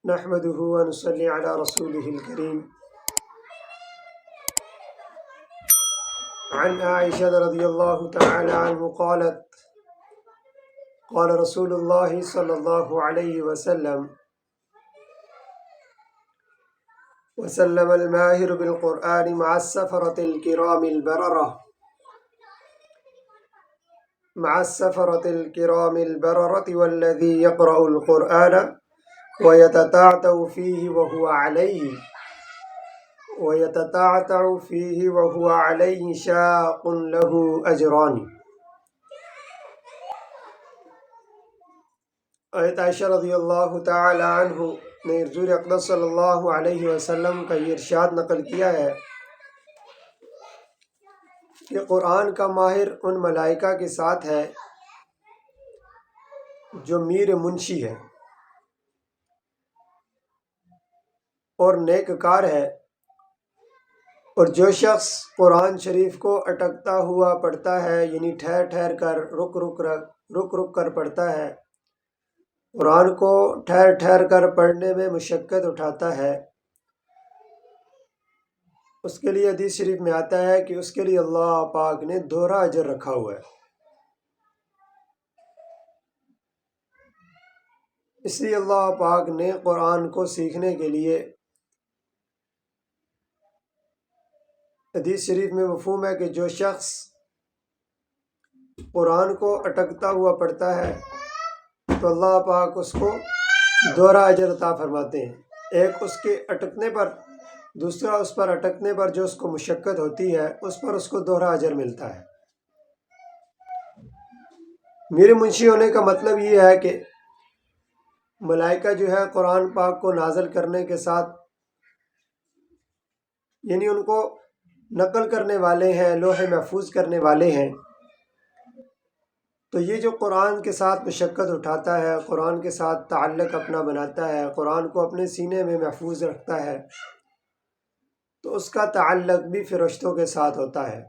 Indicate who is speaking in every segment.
Speaker 1: نحمده ونصلي على رسوله الكريم. عن عائشة رضي الله تعالى عنه قالت قال رسول الله صلى الله عليه وسلم وسلم الماهر بالقرآن مع السفرة الكرام البررة والذي يقرأ القرآن ويتتعتع فيه وهو عليه شاق له أجران. حضرت عائشہ رضی اللہ تعالی عنہ نے حضور اقدس صلی اللہ علیہ وسلم کا یہ ارشاد نقل کیا ہے کہ قرآن کا ماہر ان ملائکہ کے ساتھ ہے جو میر منشی ہے اور نیک کار ہے، اور جو شخص قرآن شریف کو اٹکتا ہوا پڑھتا ہے، یعنی ٹھہر ٹھہر کر رک کر پڑھتا ہے، قرآن کو ٹھہر ٹھہر کر پڑھنے میں مشقت اٹھاتا ہے، اس کے لیے حدیث شریف میں آتا ہے کہ اس کے لیے اللہ پاک نے دوہرا اجر رکھا ہوا ہے. اس لیے اللہ پاک نے قرآن کو سیکھنے کے لیے حدیث شریف میں مفہوم ہے کہ جو شخص قرآن کو اٹکتا ہوا پڑھتا ہے تو اللہ پاک اس کو دوہرا اجر عطا فرماتے ہیں. ایک اس کے اٹکنے پر، دوسرا اس پر اٹکنے پر جو اس کو مشقت ہوتی ہے اس پر اس کو دوہرا اجر ملتا ہے. میرے منشی ہونے کا مطلب یہ ہے کہ ملائکہ جو ہے قرآن پاک کو نازل کرنے کے ساتھ، یعنی ان کو نقل کرنے والے ہیں، لوح محفوظ کرنے والے ہیں. تو یہ جو قرآن کے ساتھ مشقت اٹھاتا ہے، قرآن کے ساتھ تعلق اپنا بناتا ہے، قرآن کو اپنے سینے میں محفوظ رکھتا ہے، تو اس کا تعلق بھی فرشتوں کے ساتھ ہوتا ہے.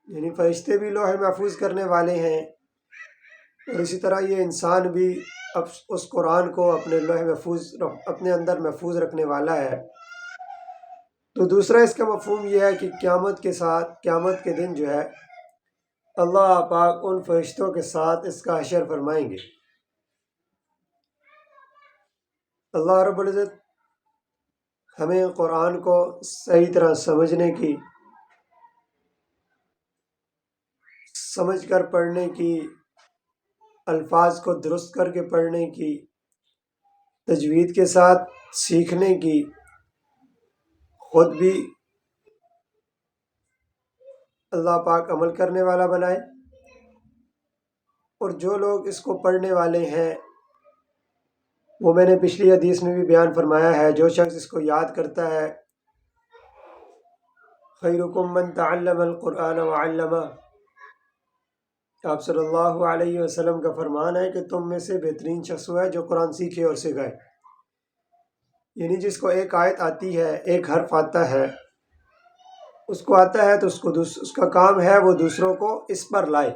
Speaker 1: یعنی فرشتے بھی لوح محفوظ کرنے والے ہیں، اور اسی طرح یہ انسان بھی اب اس قرآن کو اپنے لوح محفوظ اپنے اندر محفوظ رکھنے والا ہے. تو دوسرا اس کا مفہوم یہ ہے کہ قیامت کے دن جو ہے اللہ پاک ان فرشتوں کے ساتھ اس کا حشر فرمائیں گے. اللہ رب العزت ہمیں قرآن کو صحیح طرح سمجھنے کی، سمجھ کر پڑھنے کی، الفاظ کو درست کر کے پڑھنے کی، تجوید کے ساتھ سیکھنے کی، خود بھی اللہ پاک عمل کرنے والا بنائے، اور جو لوگ اس کو پڑھنے والے ہیں وہ میں نے پچھلی حدیث میں بھی بیان فرمایا ہے، جو شخص اس کو یاد کرتا ہے، خیرکم من تعلم القرآن وعلمہ، آپ صلی اللہ علیہ وسلم کا فرمان ہے کہ تم میں سے بہترین شخص وہ ہے جو قرآن سیکھے اور سکھائے. یعنی جس کو ایک آیت آتی ہے، ایک حرف آتا ہے، اس کو آتا ہے تو اس کا کام ہے وہ دوسروں کو اس پر لائے.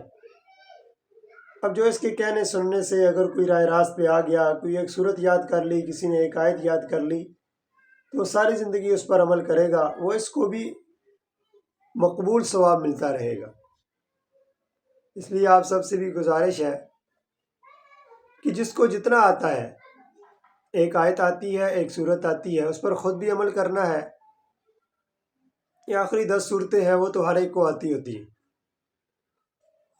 Speaker 1: اب جو اس کے کہنے سننے سے اگر کوئی راہ راست پہ آ گیا، کوئی ایک صورت یاد کر لی، کسی نے ایک آیت یاد کر لی، تو ساری زندگی اس پر عمل کرے گا، وہ اس کو بھی مقبول ثواب ملتا رہے گا. اس لیے آپ سب سے بھی گزارش ہے کہ جس کو جتنا آتا ہے، ایک آیت آتی ہے، ایک صورت آتی ہے، اس پر خود بھی عمل کرنا ہے. یہ آخری 10 صورتیں ہیں وہ تو ہر ایک کو آتی ہوتی ہیں،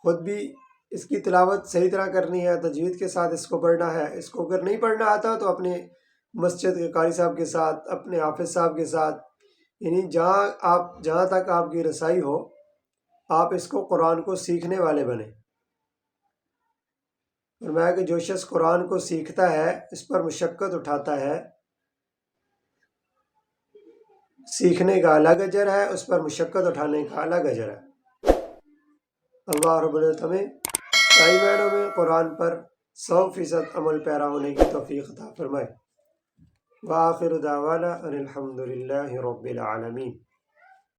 Speaker 1: خود بھی اس کی تلاوت صحیح طرح کرنی ہے، تجوید کے ساتھ اس کو پڑھنا ہے. اس کو اگر نہیں پڑھنا آتا تو اپنے مسجد کے قاری صاحب کے ساتھ، اپنے حافظ صاحب کے ساتھ، یعنی جہاں تک آپ کی رسائی ہو، آپ اس کو قرآن کو سیکھنے والے بنیں. فرمایا کہ جو شخص قرآن کو سیکھتا ہے، اس پر مشقت اٹھاتا ہے، سیکھنے کا الگ اجر ہے، اس پر مشقت اٹھانے کا الگ اجر ہے. اللہ رب العزت ہمیں صحیح معنوں میں قرآن پر 100% عمل پیرا ہونے کی توفیق عطا فرمائے. وآخر دعوانا ان الحمد للہ رب العالمین.